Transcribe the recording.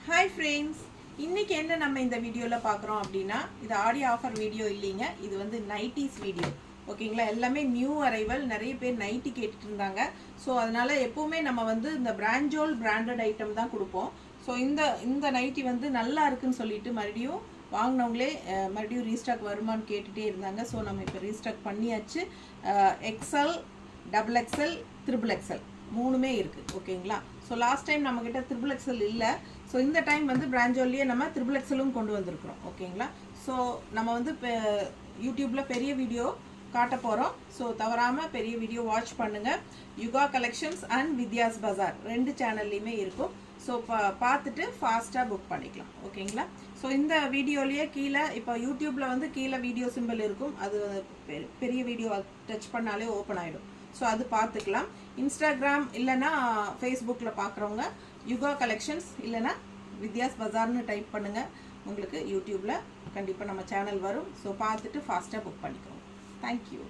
Hi friends, இன்னைக்கு என்ன நம்ம இந்த வீடியோல பார்க்கறோம் அப்படினா இது ஆடி ஆஃபர் வீடியோ இல்லீங்க. இது வந்து நைட்டிஸ் வீடியோ. ஓகேங்களா? எல்லாமே நியூ அரைவல். நிறைய பேர் நைட்டி கேட்டிட்டு இருந்தாங்க. சோ அதனால எப்பவுமே நம்ம வந்து இந்த பிராண்டோல் பிராண்டட் ஐட்டம் தான் கொடுப்போம். சோ இந்த நைட்டி வந்து நல்லா இருக்குன்னு சொல்லிட்டு மறுபடியும் வாங்குனவங்களே மறுபடியும் ரீஸ்டாக் வருமான்னு கேட்டுட்டே இருந்தாங்க. சோ நம்ம இப்ப ரீஸ்டாக் பண்ணியாச்சு. XL, XXL, XXL மூணுமே இருக்கு. ஓகேங்களா? ஸோ லாஸ்ட் டைம் நம்மக்கிட்ட XXL இல்லை. ஸோ இந்த டைம் வந்து பிராஞ்சோல்லையே நம்ம XXLும் கொண்டு வந்திருக்கிறோம். ஓகேங்களா? ஸோ நம்ம வந்து யூடியூப்பில் பெரிய வீடியோ காட்ட போகிறோம். ஸோ தவறாமல் பெரிய வீடியோ வாட்ச் பண்ணுங்கள். யுகா கலெக்ஷன்ஸ் அண்ட் வித்யாஸ் பஜார் ரெண்டு சேனல்லையுமே இருக்கும். ஸோ பார்த்துட்டு ஃபாஸ்ட்டாக புக் பண்ணிக்கலாம். ஓகேங்களா? ஸோ இந்த வீடியோலேயே கீழே இப்போ யூடியூப்பில் வந்து கீழே வீடியோ சிம்பிள் இருக்கும். அது பெரிய வீடியோ டச் பண்ணாலே ஓப்பன் ஆகிடும். ஸோ அது பார்த்துக்கலாம். இன்ஸ்டாகிராம் இல்லைன்னா ஃபேஸ்புக்கில் பார்க்குறவங்க யுகா கலெக்ஷன்ஸ் இல்லைன்னா வித்யாஸ் பஜார்னு டைப் பண்ணுங்கள். உங்களுக்கு யூடியூப்பில் கண்டிப்பாக நம்ம சேனல் வரும். ஸோ பார்த்துட்டு ஃபாஸ்ட்டாக புக் பண்ணிக்கிறோம். தேங்க்யூ.